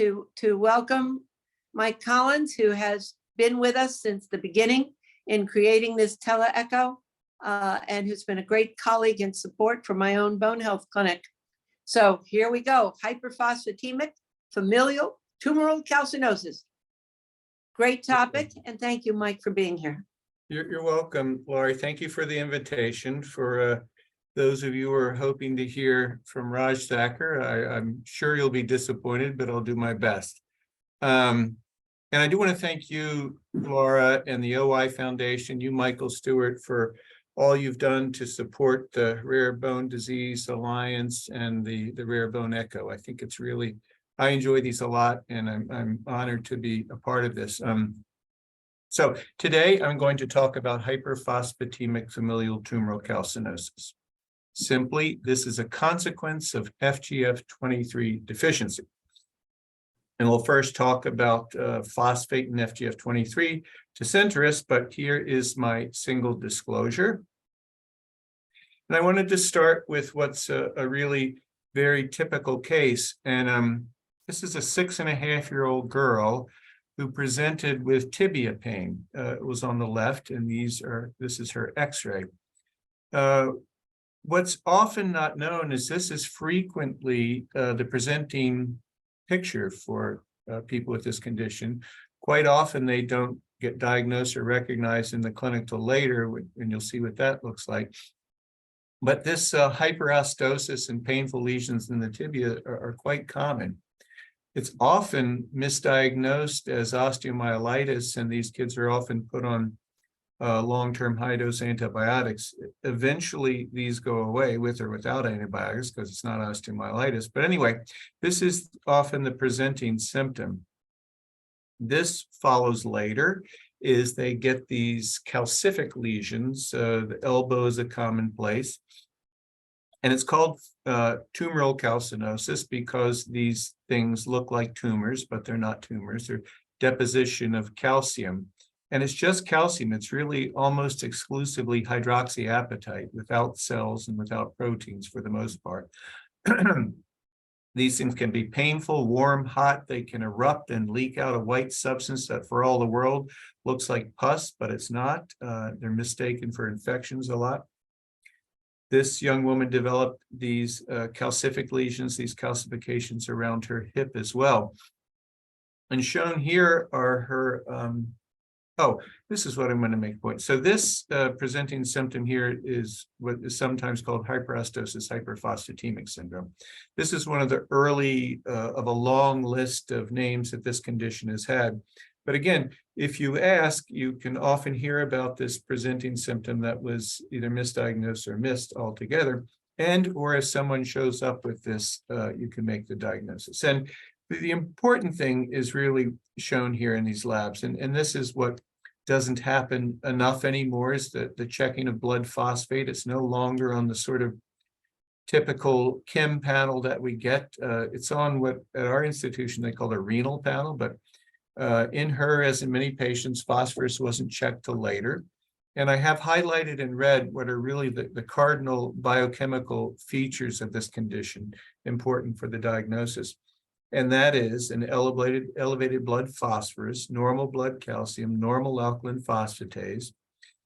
to welcome Mike Collins, who has been with us since the beginning in creating this teleecho, and who's been a great colleague and support for my own bone health clinic. So here we go, hyperphosphatemic familial tumoral calcinosis. Great topic, and thank you, Mike, for being here. You're welcome, Laurie. Thank you for the invitation. For those of you who are hoping to hear from Raj Thakur, I'm sure you'll be disappointed, but I'll do my best. And I do want to thank you, Laura, and the OI Foundation, you, Michael Stewart, for all you've done to support the Rare Bone Disease Alliance and the Rare Bone Echo. I think it's really, I enjoy these a lot, and I'm honored to be a part of this. So today I'm going to talk about hyperphosphatemic familial tumoral calcinosis. Simply, this is a consequence of FGF23 deficiency. And we'll first talk about phosphate and FGF23 to center us, but here is my single disclosure. And I wanted to start with what's a really very typical case. And this is a 6.5-year-old girl who presented with tibia pain. It was on the left, and this is her x-ray. What's often not known is this is frequently the presenting picture for people with this condition. Quite often they don't get diagnosed or recognized in the clinic till later, and you'll see what that looks like. But this hyperostosis and painful lesions in the tibia are quite common. It's often misdiagnosed as osteomyelitis, and these kids are often put on long-term high-dose antibiotics. Eventually, these go away with or without antibiotics because it's not osteomyelitis. But anyway, this is often the presenting symptom. This follows later is they get these calcific lesions. The elbow is a common place. And it's called tumoral calcinosis because these things look like tumors, but they're not tumors. They're deposition of calcium. And it's just calcium. It's really almost exclusively hydroxyapatite without cells and without proteins for the most part. These things can be painful, warm, hot. They can erupt and leak out a white substance that for all the world looks like pus, but it's not. They're mistaken for infections a lot. This young woman developed these calcific lesions, these calcifications around her hip as well. And shown here are her, this is what I'm going to make point. So this presenting symptom here is what is sometimes called hyperostosis hyperphosphatemic syndrome. This is one of the early of a long list of names that this condition has had. But again, if you ask, you can often hear about this presenting symptom that was either misdiagnosed or missed altogether. And or if someone shows up with this, you can make the diagnosis. And the important thing is really shown here in these labs. And this is what doesn't happen enough anymore is the checking of blood phosphate. It's no longer on the sort of typical chem panel that we get. It's on what at our institution they call a renal panel, but in her, as in many patients, phosphorus wasn't checked till later. And I have highlighted in red what are really the cardinal biochemical features of this condition important for the diagnosis. And that is an elevated blood phosphorus, normal blood calcium, normal alkaline phosphatase.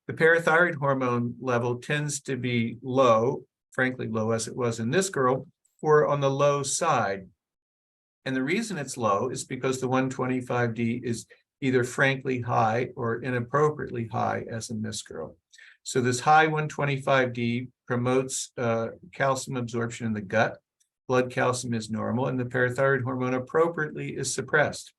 The parathyroid hormone level tends to be low, frankly low as it was in this girl, or on the low side. And the reason it's low is because the 125D is either frankly high or inappropriately high, as in this girl. So this high 125D promotes calcium absorption in the gut. Blood calcium is normal, and the parathyroid hormone appropriately is suppressed.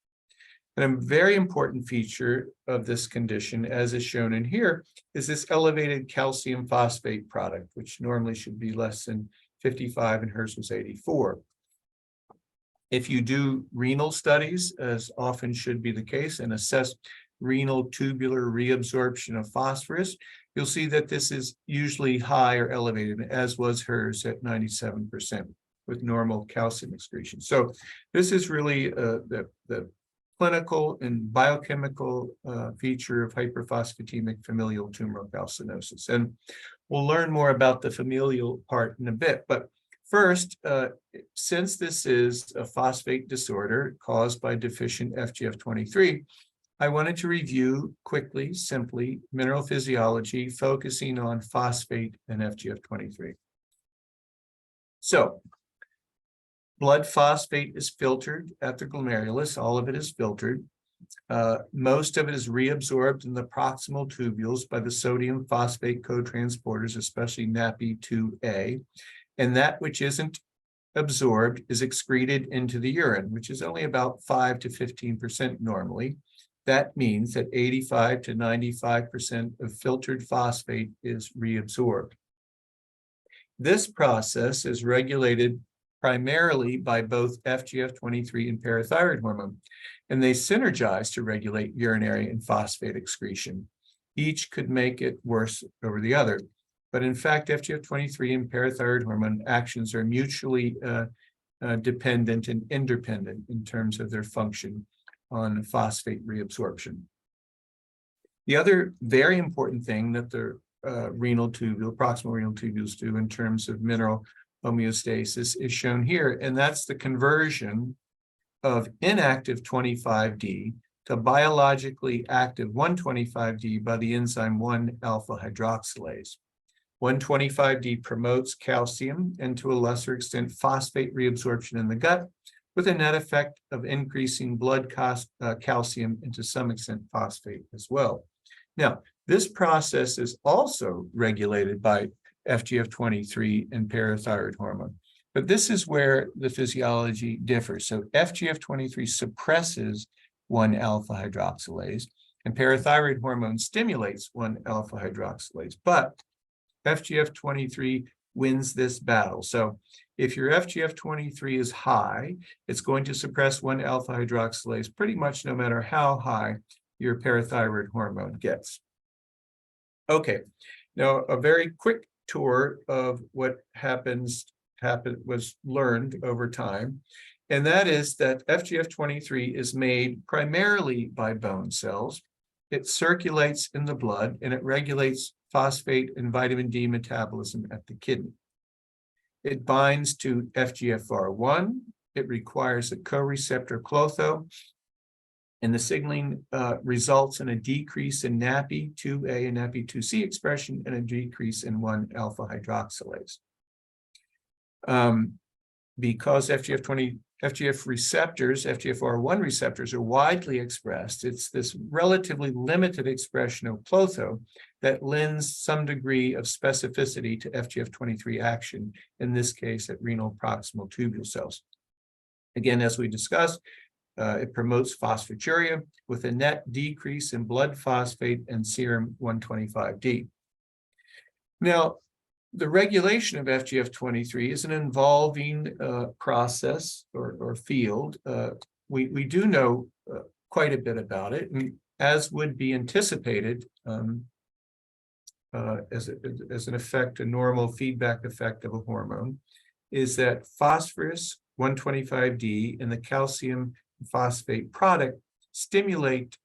And a very important feature of this condition, as is shown in here, is this elevated calcium phosphate product, which normally should be less than 55, and hers was 84. If you do renal studies, as often should be the case, and assess renal tubular reabsorption of phosphorus, you'll see that this is usually high or elevated, as was hers at 97% with normal calcium excretion. So this is really the clinical and biochemical feature of hyperphosphatemic familial tumoral calcinosis. And we'll learn more about the familial part in a bit, but First, since this is a phosphate disorder caused by deficient FGF23, I wanted to review quickly, simply, mineral physiology, focusing on phosphate and FGF23. So, blood phosphate is filtered at the glomerulus. All of it is filtered. Most of it is reabsorbed in the proximal tubules by the sodium phosphate cotransporters, especially NaPi2A. And that which isn't absorbed is excreted into the urine, which is only about 5 to 15% normally. That means that 85 to 95% of filtered phosphate is reabsorbed. This process is regulated primarily by both FGF23 and parathyroid hormone, and they synergize to regulate urinary and phosphate excretion. Each could make it worse over the other. But in fact, FGF23 and parathyroid hormone actions are mutually dependent and independent in terms of their function on phosphate reabsorption. The other very important thing that the proximal renal tubules do in terms of mineral homeostasis is shown here, and that's the conversion of inactive 25D to biologically active 125D by the enzyme 1-alpha hydroxylase. 125D promotes calcium and to a lesser extent phosphate reabsorption in the gut, with a net effect of increasing blood calcium and to some extent phosphate as well. Now, this process is also regulated by FGF23 and parathyroid hormone, but this is where the physiology differs. So FGF23 suppresses 1-alpha hydroxylase, and parathyroid hormone stimulates 1-alpha hydroxylase, but FGF23 wins this battle. So if your FGF23 is high, it's going to suppress 1-alpha hydroxylase pretty much no matter how high your parathyroid hormone gets. Okay, now a very quick tour of what was learned over time, and that is that FGF23 is made primarily by bone cells. It circulates in the blood and it regulates phosphate and vitamin D metabolism at the kidney. It binds to FGFR1. It requires a co-receptor klotho, and the signaling results in a decrease in NaPi2A and NaPi2C expression and a decrease in 1-alpha hydroxylase. Because FGFR1 receptors are widely expressed, it's this relatively limited expression of klotho that lends some degree of specificity to FGF23 action, in this case at renal proximal tubule cells. Again, as we discussed, it promotes phosphaturia with a net decrease in blood phosphate and serum 125D. Now, the regulation of FGF23 is an involving process or field. We do know quite a bit about it, and as would be anticipated as an effect, a normal feedback effect of a hormone, is that phosphorus, 125D, and the calcium phosphate product stimulate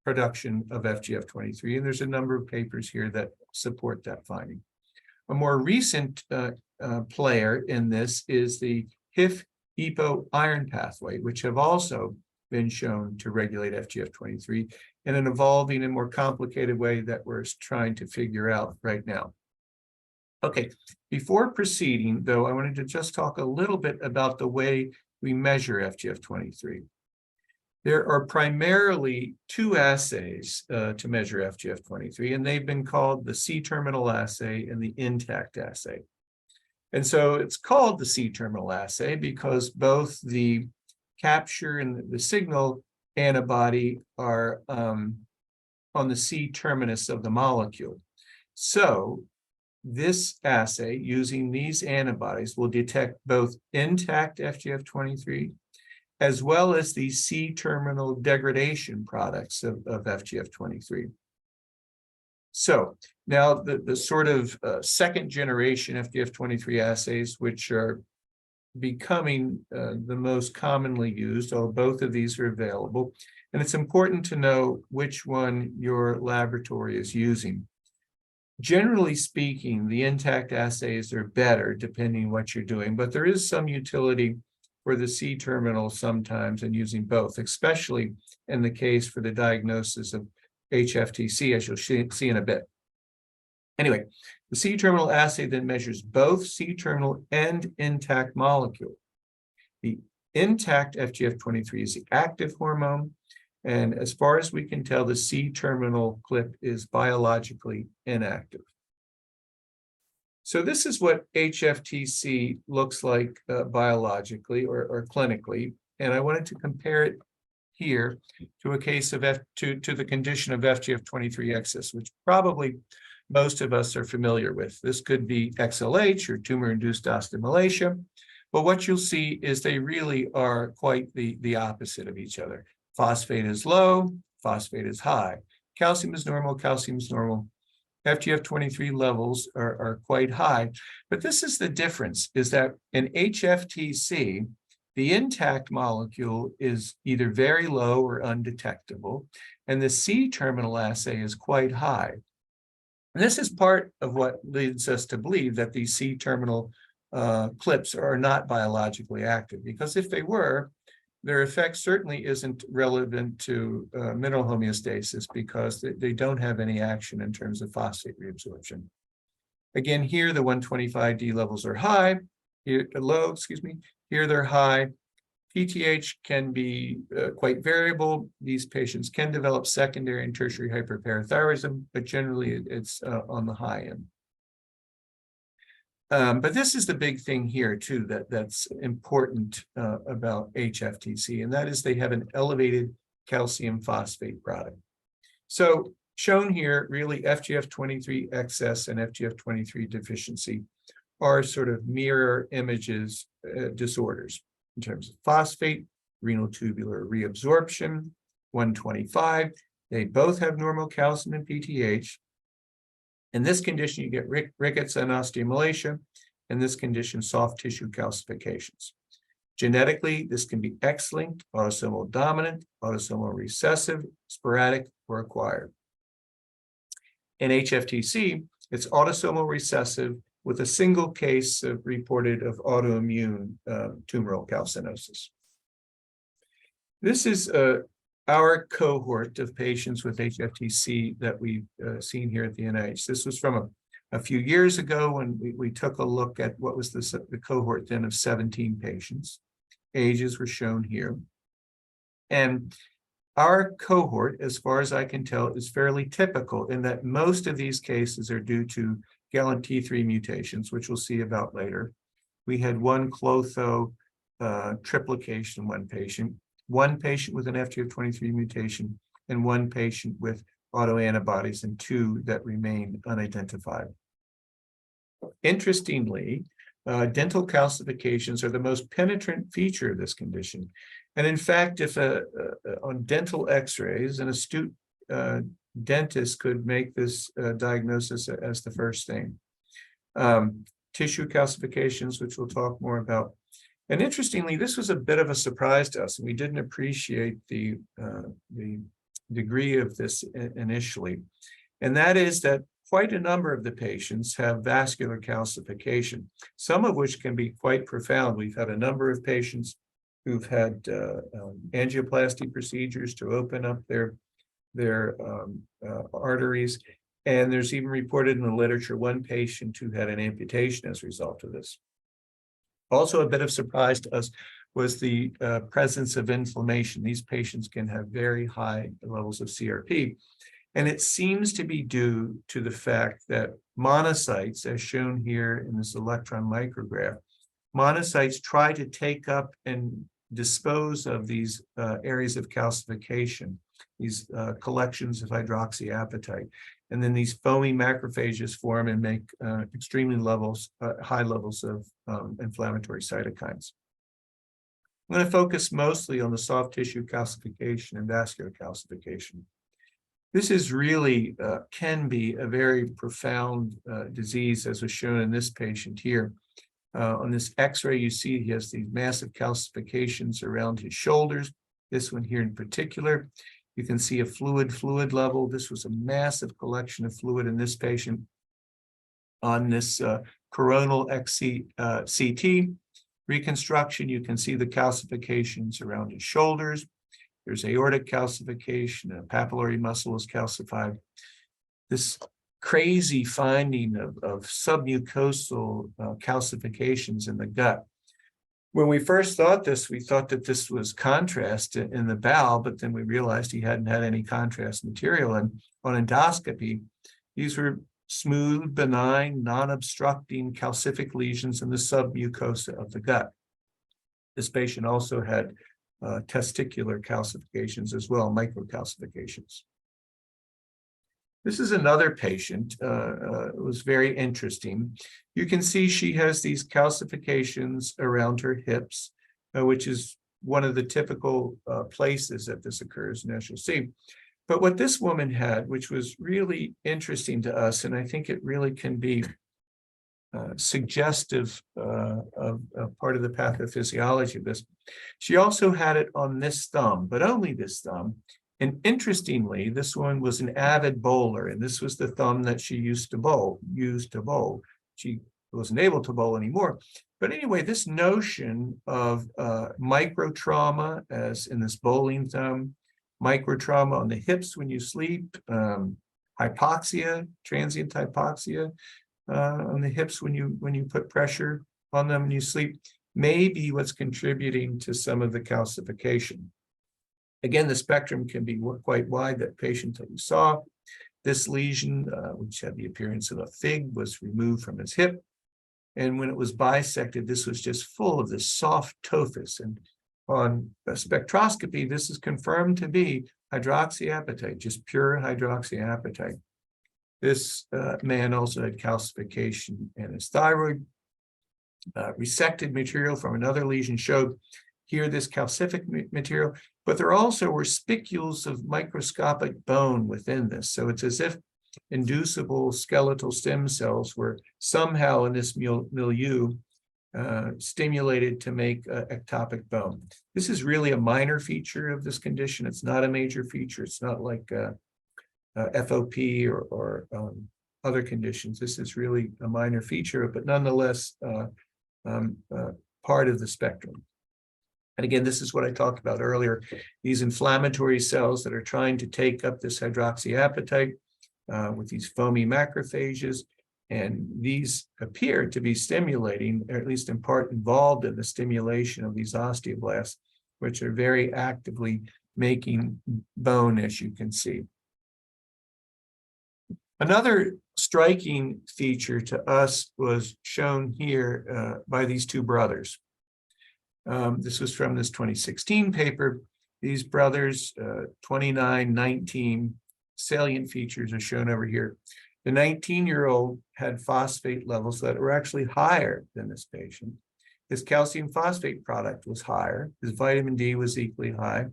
production of FGF23, and there's a number of papers here that support that finding. A more recent player in this is the HIF-EPO iron pathway, which have also been shown to regulate FGF23 in an evolving and more complicated way that we're trying to figure out right now. Okay, before proceeding, though, I wanted to just talk a little bit about the way we measure FGF23. There are primarily two assays to measure FGF23, and they've been called the C-terminal assay and the intact assay. And so it's called the C-terminal assay because both the capture and the signal antibody are on the C-terminus of the molecule. So this assay, using these antibodies, will detect both intact FGF23 as well as the C-terminal degradation products of FGF23. So now the sort of second generation FGF23 assays, which are becoming the most commonly used, although both of these are available, and it's important to know which one your laboratory is using. Generally speaking, the intact assays are better depending what you're doing, but there is some utility for the C-terminal sometimes and using both, especially in the case for the diagnosis of HFTC, as you'll see in a bit. Anyway, the C-terminal assay then measures both C-terminal and intact molecule. The intact FGF23 is the active hormone, and as far as we can tell, the C-terminal clip is biologically inactive. So this is what HFTC looks like biologically or clinically, and I wanted to compare it here to a case of to the condition of FGF23 excess, which probably most of us are familiar with. This could be XLH or tumor-induced osteomalacia, but what you'll see is they really are quite the opposite of each other. Phosphate is low, phosphate is high. Calcium is normal, calcium is normal. FGF23 levels are quite high, but this is the difference, is that in HFTC, the intact molecule is either very low or undetectable, and the C-terminal assay is quite high. And this is part of what leads us to believe that these C-terminal clips are not biologically active, because if they were, their effect certainly isn't relevant to mineral homeostasis, because they don't have any action in terms of phosphate reabsorption. Again, here the 125D levels are high, here low, excuse me, here they're high. PTH can be quite variable. These patients can develop secondary and tertiary hyperparathyroidism, but generally it's on the high end. But this is the big thing here too, that's important about HFTC, and that is they have an elevated calcium phosphate product. So shown here, really FGF23 excess and FGF23 deficiency are sort of mirror images disorders in terms of phosphate, renal tubular reabsorption, 125. They both have normal calcium and PTH. In this condition, you get rickets and osteomalacia. In this condition, soft tissue calcifications. Genetically, this can be X-linked, autosomal dominant, autosomal recessive, sporadic, or acquired. In HFTC, it's autosomal recessive with a single case reported of autoimmune tumoral calcinosis. This is our cohort of patients with HFTC that we've seen here at the NIH. This was from a few years ago when we took a look at what was the cohort then of 17 patients. Ages were shown here. And our cohort, as far as I can tell, is fairly typical in that most of these cases are due to Gallant T3 mutations, which we'll see about later. We had one Clotho triplication in one patient with an FGF23 mutation, and one patient with autoantibodies, and two that remain unidentified. Interestingly, dental calcifications are the most penetrant feature of this condition. And in fact, if on dental x-rays, an astute dentist could make this diagnosis as the first thing. Tissue calcifications, which we'll talk more about. And interestingly, this was a bit of a surprise to us, and we didn't appreciate the degree of this initially. And that is that quite a number of the patients have vascular calcification, some of which can be quite profound. We've had a number of patients who've had angioplasty procedures to open up their arteries. And there's even reported in the literature one patient who had an amputation as a result of this. Also, a bit of surprise to us was the presence of inflammation. These patients can have very high levels of CRP. And it seems to be due to the fact that monocytes, as shown here in this electron micrograph, monocytes try to take up and dispose of these areas of calcification, these collections of hydroxyapatite. And then these foamy macrophages form and make extremely high levels of inflammatory cytokines. I'm going to focus mostly on the soft tissue calcification and vascular calcification. This is really can be a very profound disease, as was shown in this patient here. On this X-ray, you see he has these massive calcifications around his shoulders. This one here in particular, you can see a fluid level. This was a massive collection of fluid in this patient. On this coronal CT reconstruction, you can see the calcifications around his shoulders. There's aortic calcification, a papillary muscle is calcified. This crazy finding of submucosal calcifications in the gut. When we first thought this, we thought that this was contrast in the bowel, but then we realized he hadn't had any contrast material. And on endoscopy, these were smooth, benign, non-obstructing calcific lesions in the submucosa of the gut. This patient also had testicular calcifications as well, microcalcifications. This is another patient. It was very interesting. You can see she has these calcifications around her hips, which is one of the typical places that this occurs, and as you'll see. But what this woman had, which was really interesting to us, and I think it really can be suggestive of part of the pathophysiology of this, she also had it on this thumb, but only this thumb. And interestingly, this woman was an avid bowler, and this was the thumb that she used to bowl. She wasn't able to bowl anymore. But anyway, this notion of microtrauma, as in this bowling thumb, microtrauma on the hips when you sleep, hypoxia, transient hypoxia on the hips when you put pressure on them when you sleep, may be what's contributing to some of the calcification. Again, the spectrum can be quite wide. That patient that we saw, this lesion, which had the appearance of a fig, was removed from his hip. And when it was bisected, this was just full of this soft tophus. And on spectroscopy, this is confirmed to be hydroxyapatite, just pure hydroxyapatite. This man also had calcification in his thyroid. Resected material from another lesion showed here this calcific material, but there also were spicules of microscopic bone within this. So it's as if inducible skeletal stem cells were somehow in this milieu stimulated to make ectopic bone. This is really a minor feature of this condition. It's not a major feature. It's not like FOP or other conditions. This is really a minor feature, but nonetheless part of the spectrum. And again, this is what I talked about earlier, these inflammatory cells that are trying to take up this hydroxyapatite with these foamy macrophages. And these appear to be stimulating, or at least in part involved in the stimulation of these osteoblasts, which are very actively making bone, as you can see. Another striking feature to us was shown here by these two brothers. This was from this 2016 paper. These brothers, 29, 19, salient features are shown over here. The 19-year-old had phosphate levels that were actually higher than this patient. His calcium phosphate product was higher. His vitamin D was equally high.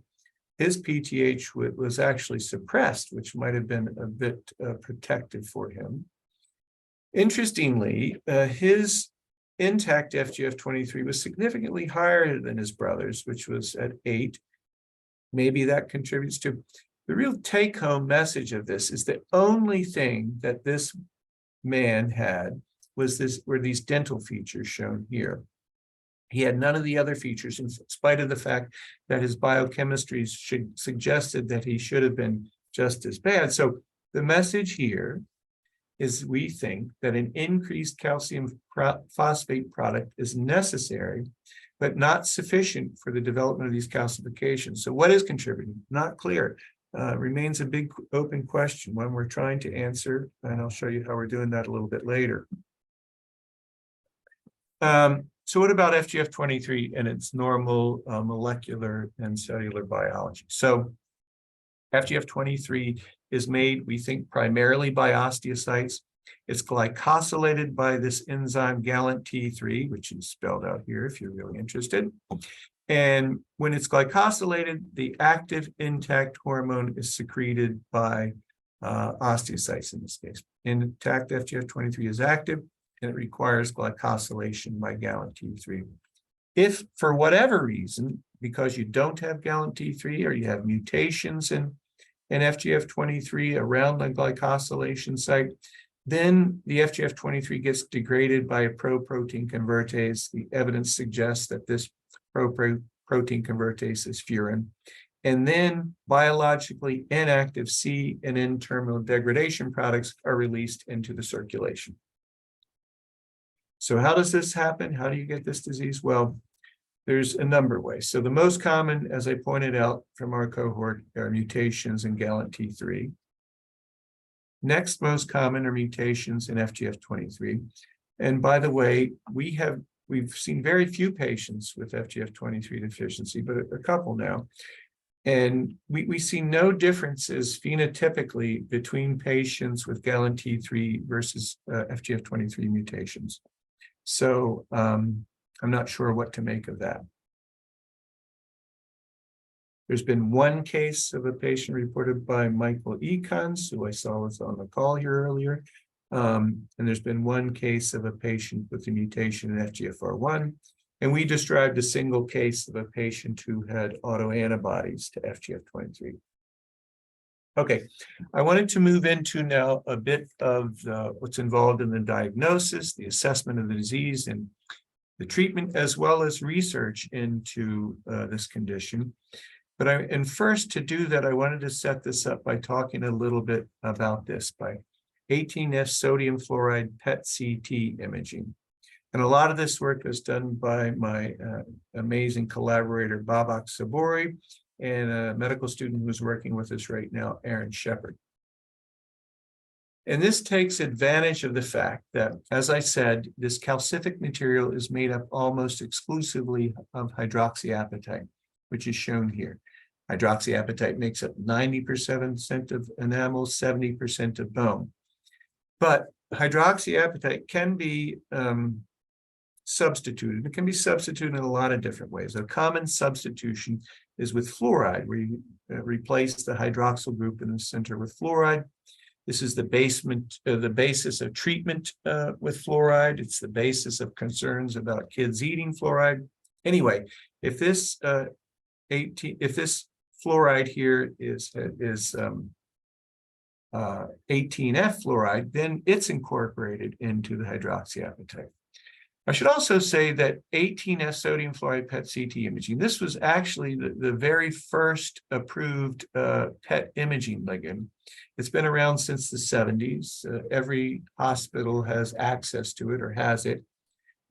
His PTH was actually suppressed, which might have been a bit protective for him. Interestingly, his intact FGF23 was significantly higher than his brother's, which was at 8. Maybe that contributes to the real take-home message of this is the only thing that this man had were these dental features shown here. He had none of the other features, in spite of the fact that his biochemistry suggested that he should have been just as bad. So the message here is we think that an increased calcium phosphate product is necessary, but not sufficient for the development of these calcifications. So what is contributing? Not clear. Remains a big open question, one we're trying to answer, and I'll show you how we're doing that a little bit later. So what about FGF23 and its normal molecular and cellular biology? So FGF23 is made, we think, primarily by osteocytes. It's glycosylated by this enzyme gallant T3, which is spelled out here if you're really interested. And when it's glycosylated, the active intact hormone is secreted by osteocytes in this case. Intact FGF23 is active, and it requires glycosylation by gallant T3. If for whatever reason, because you don't have gallant T3 or you have mutations in FGF23 around the glycosylation site, Then the FGF23 gets degraded by a pro-protein convertase. The evidence suggests that this pro-protein convertase is furin. And then biologically inactive C and N-terminal degradation products are released into the circulation. So how does this happen? How do you get this disease? Well, there's a number of ways. So the most common, as I pointed out from our cohort, are mutations in GalNT3. Next most common are mutations in FGF23. And by the way, we've seen very few patients with FGF23 deficiency, but a couple now. And we see no differences phenotypically between patients with GalNT3 versus FGF23 mutations. So I'm not sure what to make of that. There's been one case of a patient reported by Michael Ekans, who I saw was on the call here earlier. And there's been one case of a patient with a mutation in FGFR1. And we described a single case of a patient who had autoantibodies to FGF23. Okay, I wanted to move into now a bit of what's involved in the diagnosis, the assessment of the disease, and the treatment, as well as research into this condition. And first, to do that, I wanted to set this up by talking a little bit about this by 18F sodium fluoride PET-CT imaging. And a lot of this work was done by my amazing collaborator, Babak Sabori, and a medical student who's working with us right now, Aaron Shepard. And this takes advantage of the fact that, as I said, this calcific material is made up almost exclusively of hydroxyapatite, which is shown here. Hydroxyapatite makes up 90% of enamel, 70% of bone. But hydroxyapatite can be substituted. It can be substituted in a lot of different ways. A common substitution is with fluoride, where you replace the hydroxyl group in the center with fluoride. This is the basis of treatment with fluoride. It's the basis of concerns about kids eating fluoride. Anyway, if this fluoride here is 18F fluoride, then it's incorporated into the hydroxyapatite. I should also say that 18F sodium fluoride PET-CT imaging, this was actually the very first approved PET imaging ligand. It's been around since the 70s. Every hospital has access to it or has it.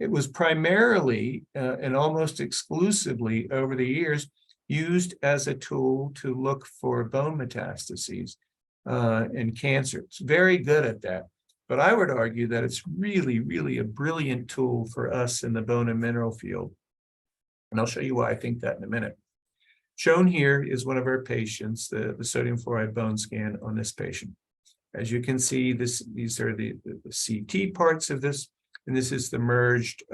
It was primarily and almost exclusively over the years used as a tool to look for bone metastases and cancer. It's very good at that. But I would argue that it's really, really a brilliant tool for us in the bone and mineral field. And I'll show you why I think that in a minute. Shown here is one of our patients, the sodium fluoride bone scan on this patient. As you can see, these are the CT parts of this, and this is the merged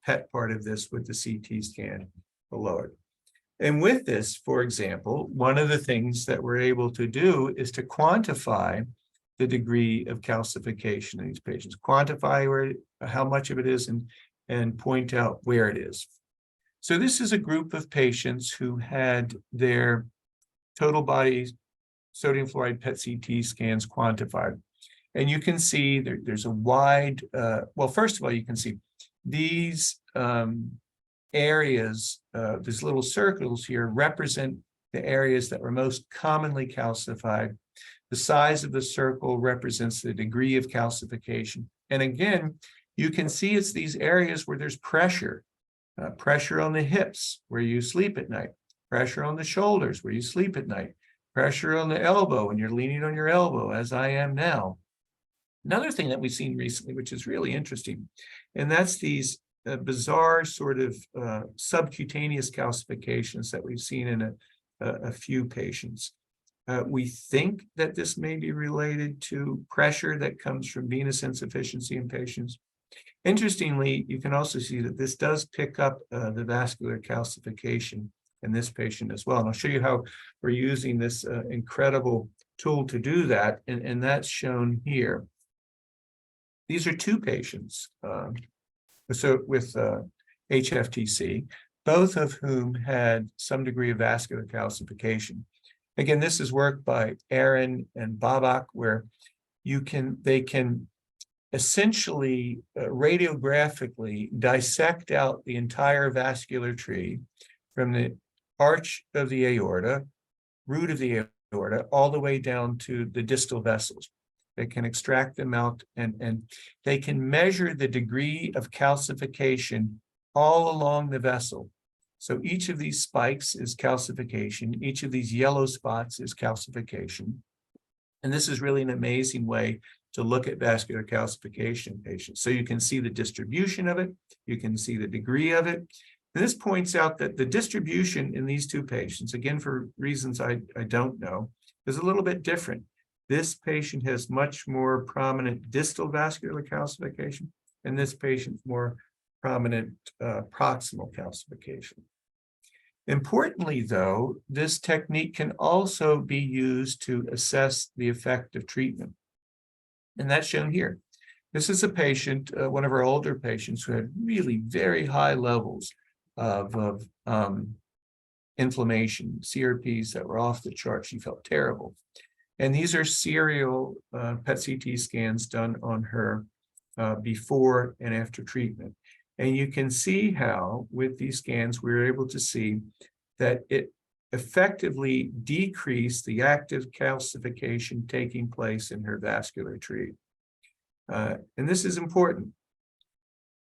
PET part of this with the CT scan below it. And with this, for example, one of the things that we're able to do is to quantify the degree of calcification in these patients, quantify how much of it is and point out where it is. So this is a group of patients who had their total body sodium fluoride PET-CT scans quantified. And you can see there's a wide, well, first of all, you can see these areas, these little circles here represent the areas that were most commonly calcified. The size of the circle represents the degree of calcification. And again, you can see it's these areas where there's pressure, pressure on the hips where you sleep at night, pressure on the shoulders where you sleep at night, pressure on the elbow when you're leaning on your elbow, as I am now. Another thing that we've seen recently, which is really interesting, and that's these bizarre sort of subcutaneous calcifications that we've seen in a few patients. We think that this may be related to pressure that comes from venous insufficiency in patients. Interestingly, you can also see that this does pick up the vascular calcification in this patient as well. And I'll show you how we're using this incredible tool to do that, and that's shown here. These are two patients with HFTC, both of whom had some degree of vascular calcification. Again, this is work by Aaron and Babak, where they can essentially radiographically dissect out the entire vascular tree from the arch of the aorta, root of the aorta, all the way down to the distal vessels. They can extract them out, and they can measure the degree of calcification all along the vessel. So each of these spikes is calcification. Each of these yellow spots is calcification. And this is really an amazing way to look at vascular calcification in patients. So you can see the distribution of it. You can see the degree of it. And this points out that the distribution in these two patients, again, for reasons I don't know, is a little bit different. This patient has much more prominent distal vascular calcification, and this patient's more prominent proximal calcification. Importantly, though, this technique can also be used to assess the effect of treatment. And that's shown here. This is a patient, one of our older patients, who had really very high levels of inflammation, CRPs that were off the chart. She felt terrible. And these are serial PET CT scans done on her before and after treatment. And you can see how, with these scans, we were able to see that it effectively decreased the active calcification taking place in her vascular tree. And this is important.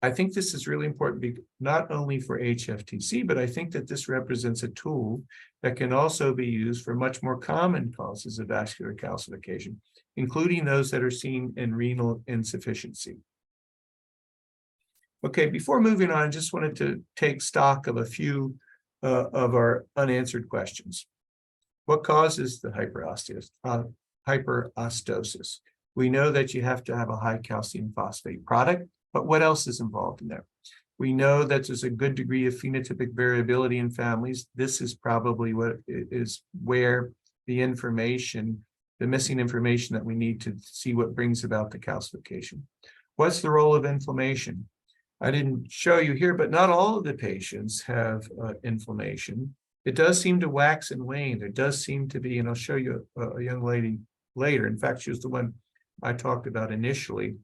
I think this is really important, not only for HFTC, but I think that this represents a tool that can also be used for much more common causes of vascular calcification, including those that are seen in renal insufficiency. Okay, before moving on, I just wanted to take stock of a few of our unanswered questions. What causes the hyperostosis? We know that you have to have a high calcium phosphate product, but what else is involved in there? We know that there's a good degree of phenotypic variability in families. This is probably what is where the information, the missing information that we need to see what brings about the calcification. What's the role of inflammation? I didn't show you here, but not all of the patients have inflammation. It does seem to wax and wane. There does seem to be, and I'll show you a young lady later. In fact, she was the one I talked about initially.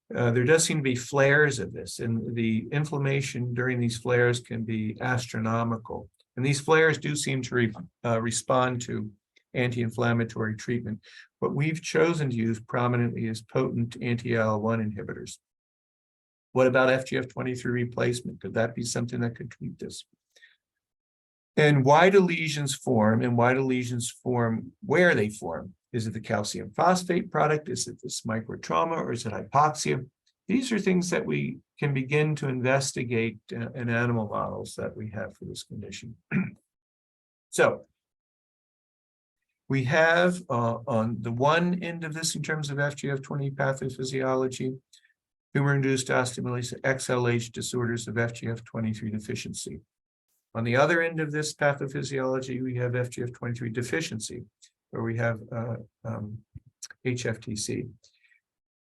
There does seem to be flares of this, and the inflammation during these flares can be astronomical. And these flares do seem to respond to anti-inflammatory treatment. What we've chosen to use prominently is potent anti-IL-1 inhibitors. What about FGF23 replacement? Could that be something that could treat this? And why do lesions form, and why do lesions form where they form? Is it the calcium phosphate product? Is it this microtrauma, or is it hypoxia? These are things that we can begin to investigate in animal models that we have for this condition. So we have on the one end of this, in terms of FGF20 pathophysiology, tumor-induced osteomalacia, XLH disorders of FGF23 deficiency. On the other end of this pathophysiology, we have FGF23 deficiency, where we have HFTC.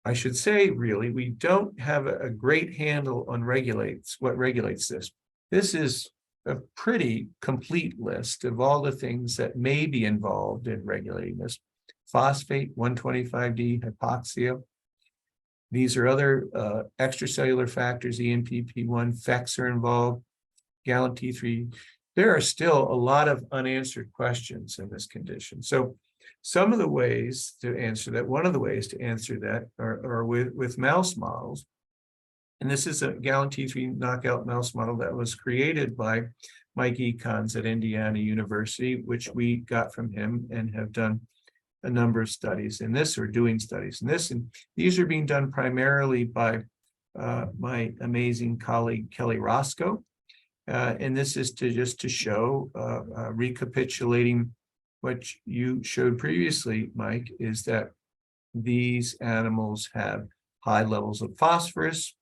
I should say, really, we don't have a great handle on what regulates this. This is a pretty complete list of all the things that may be involved in regulating this. Phosphate, 125D, hypoxia. These are other extracellular factors, ENPP1, FEX are involved, Gallant T3. There are still a lot of unanswered questions in this condition. So some of the ways to answer that, one of the ways to answer that are with mouse models. And this is a Gallant T3 knockout mouse model that was created by Mike Econs at Indiana University, which we got from him and have done a number of studies in this, or doing studies in this. And these are being done primarily by my amazing colleague, Kelly Roscoe. And this is to show, recapitulating what you showed previously, Mike, is that these animals have high levels of phosphorus,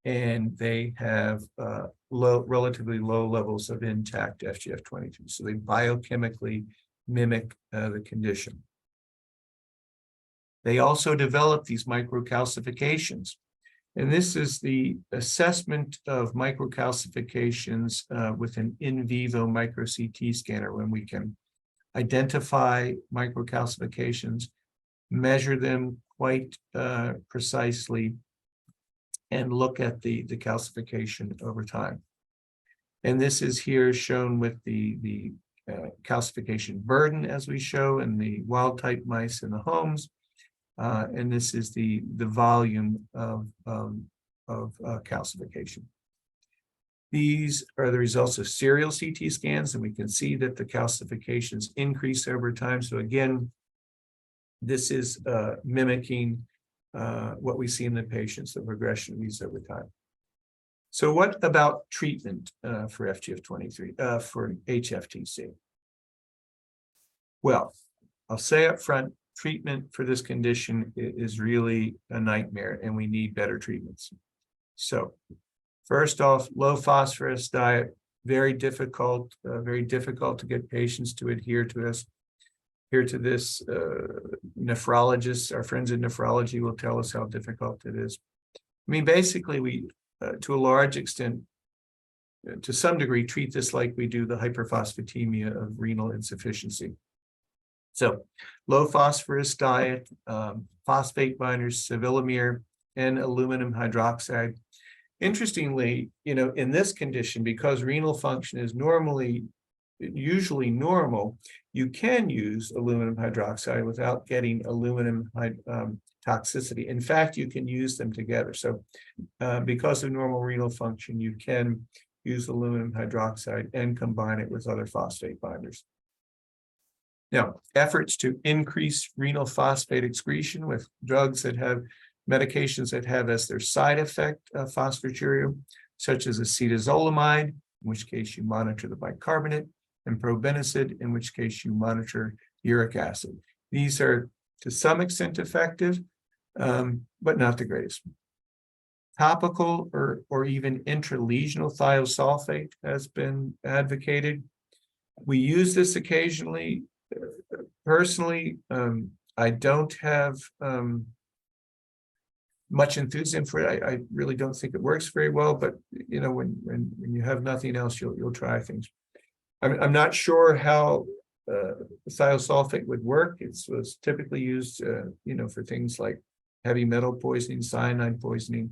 and they have relatively low levels of intact FGF23. So they biochemically mimic the condition. They also develop these microcalcifications. And this is the assessment of microcalcifications with an in vivo micro CT scanner, when we can identify microcalcifications, measure them quite precisely, and look at the calcification over time. And this is here shown with the calcification burden, as we show in the wild type mice in the homes. And this is the volume of calcification. These are the results of serial CT scans, and we can see that the calcifications increase over time. So again, this is mimicking what we see in the patients, the progression of these over time. So what about treatment for FGF23, for HFTC? Well, I'll say up front, treatment for this condition is really a nightmare, and we need better treatments. So first off, low phosphorus diet, very difficult to get patients to adhere to this. Here to this, nephrologists, our friends in nephrology will tell us how difficult it is. I mean, basically, we, to a large extent, to some degree, treat this like we do the hyperphosphatemia of renal insufficiency. So, low phosphorus diet, phosphate binders, cevilamir, and aluminum hydroxide. Interestingly, in this condition, because renal function is usually normal, you can use aluminum hydroxide without getting aluminum toxicity. In fact, you can use them together. So because of normal renal function, you can use aluminum hydroxide and combine it with other phosphate binders. Now, efforts to increase renal phosphate excretion with drugs that have medications that have as their side effect phosphaturia, such as acetazolamide, in which case you monitor the bicarbonate, and probenecid, in which case you monitor uric acid. These are to some extent effective, but not the greatest. Topical or even intralesional thiosulfate has been advocated. We use this occasionally. Personally, I don't have much enthusiasm for it. I really don't think it works very well, but when you have nothing else, you'll try things. I'm not sure how thiosulfate would work. It was typically used, for things like heavy metal poisoning, cyanide poisoning.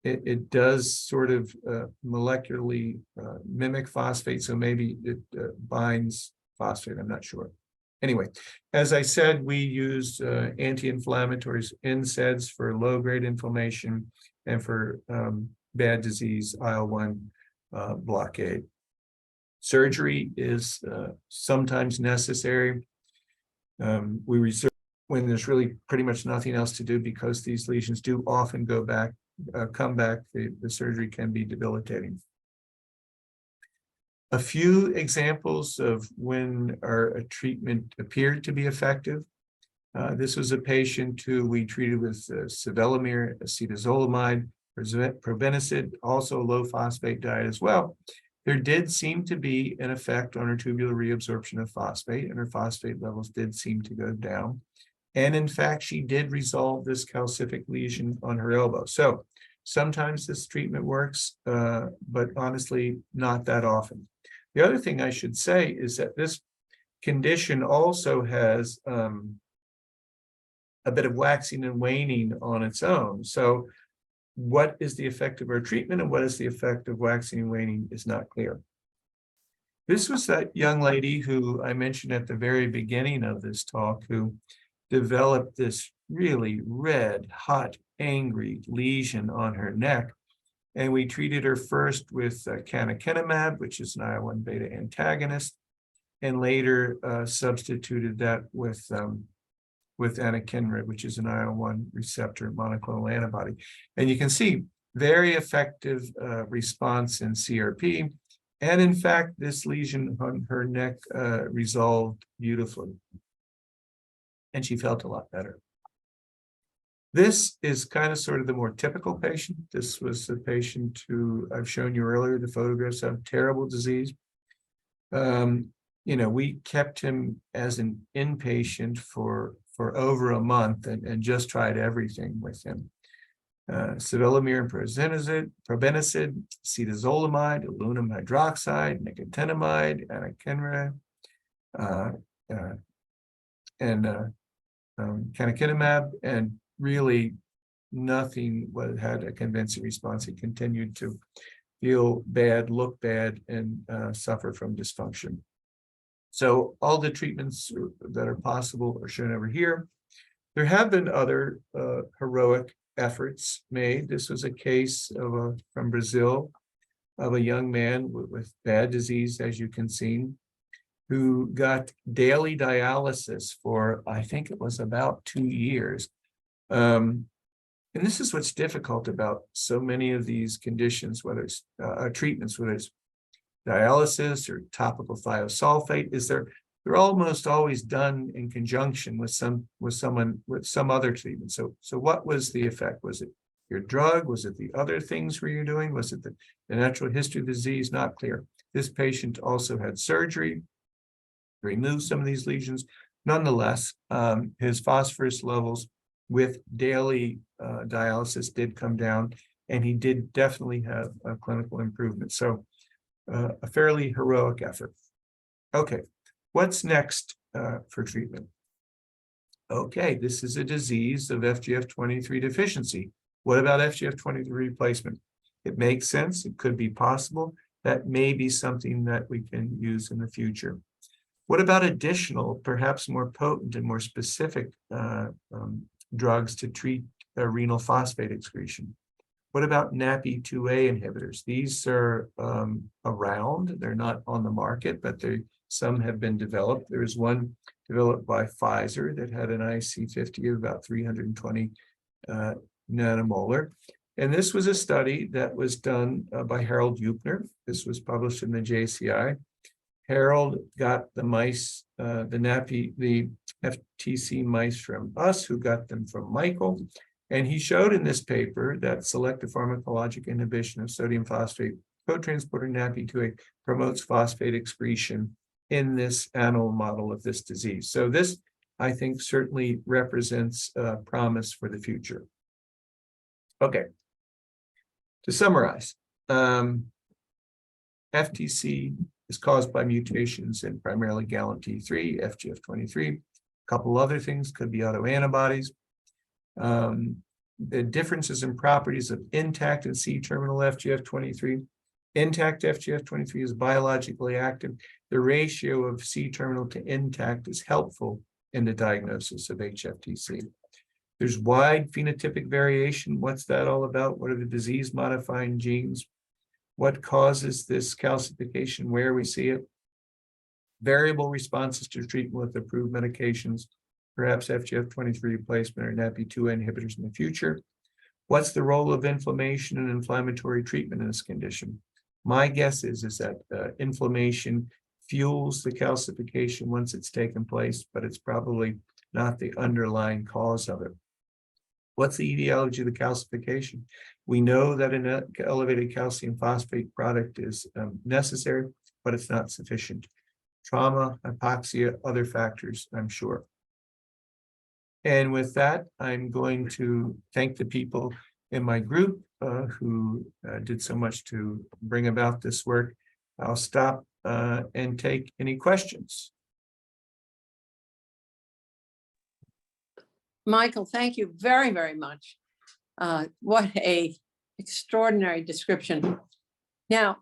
It does sort of molecularly mimic phosphate, so maybe it binds phosphate. I'm not sure. Anyway, as I said, we used anti-inflammatories, NSAIDs for low-grade inflammation and for bad disease, IL-1 blockade. Surgery is sometimes necessary. We reserve when there's really pretty much nothing else to do, because these lesions do often come back. The surgery can be debilitating. A few examples of when a treatment appeared to be effective. This was a patient who we treated with cevilamir, acetazolamide, probenecid, also a low phosphate diet as well. There did seem to be an effect on her tubular reabsorption of phosphate, and her phosphate levels did seem to go down. And in fact, she did resolve this calcific lesion on her elbow. So sometimes this treatment works, but honestly, not that often. The other thing I should say is that this condition also has a bit of waxing and waning on its own. So what is the effect of our treatment and what is the effect of waxing and waning is not clear. This was that young lady who I mentioned at the very beginning of this talk, who developed this really red, hot, angry lesion on her neck. And we treated her first with canakinumab, which is an IL-1 beta antagonist, and later substituted that with anakinra, which is an IL-1 receptor monoclonal antibody. And you can see very effective response in CRP. And in fact, this lesion on her neck resolved beautifully. And she felt a lot better. This is kind of sort of the more typical patient. This was the patient who I've shown you earlier, the photographs of terrible disease. We kept him as an inpatient for over a month and just tried everything with him. Cevilamir and probenecid, acetazolamide, aluminum hydroxide, nicotinamide, anakinra, and canakinumab, and really nothing had a convincing response. He continued to feel bad, look bad, and suffer from dysfunction. So all the treatments that are possible are shown over here. There have been other heroic efforts made. This was a case of from Brazil of a young man with bad disease, as you can see, who got daily dialysis for, I think it was about 2 years. And this is what's difficult about so many of these conditions, whether it's treatments, whether it's dialysis or topical thiosulfate, is they're almost always done in conjunction with some other treatment. So what was the effect? Was it your drug? Was it the other things were you doing? Was it the natural history of the disease? Not clear. This patient also had surgery to remove some of these lesions. Nonetheless, his phosphorus levels with daily dialysis did come down, and he did definitely have a clinical improvement. So a fairly heroic effort. Okay, what's next for treatment? Okay, this is a disease of FGF23 deficiency. What about FGF23 replacement? It makes sense. It could be possible. That may be something that we can use in the future. What about additional, perhaps more potent and more specific drugs to treat renal phosphate excretion? What about NAPI2A inhibitors? These are around. They're not on the market, but some have been developed. There is one developed by Pfizer that had an IC50 of about 320 nanomolar. And this was a study that was done by Harold Eupner. This was published in the JCI. Harold got the mice, the HFTC mice from us, who got them from Michael. And he showed in this paper that selective pharmacologic inhibition of sodium phosphate cotransporter NAPI2A promotes phosphate excretion in this animal model of this disease. So this, I think, certainly represents promise for the future. Okay. To summarize, FTC is caused by mutations in primarily GalNT3, FGF23. A couple other things could be autoantibodies. The differences in properties of intact and C-terminal FGF23. Intact FGF23 is biologically active. The ratio of C-terminal to intact is helpful in the diagnosis of HFTC. There's wide phenotypic variation. What's that all about? What are the disease-modifying genes? What causes this calcification, where we see it? Variable responses to treatment with approved medications, perhaps FGF23 replacement or NAPI2A inhibitors in the future. What's the role of inflammation and inflammatory treatment in this condition? My guess is that inflammation fuels the calcification once it's taken place, but it's probably not the underlying cause of it. What's the etiology of the calcification? We know that an elevated calcium phosphate product is necessary, but it's not sufficient. Trauma, hypoxia, other factors, I'm sure. And with that, I'm going to thank the people in my group who did so much to bring about this work. I'll stop and take any questions. Michael, thank you very, very much. What a extraordinary description. Now,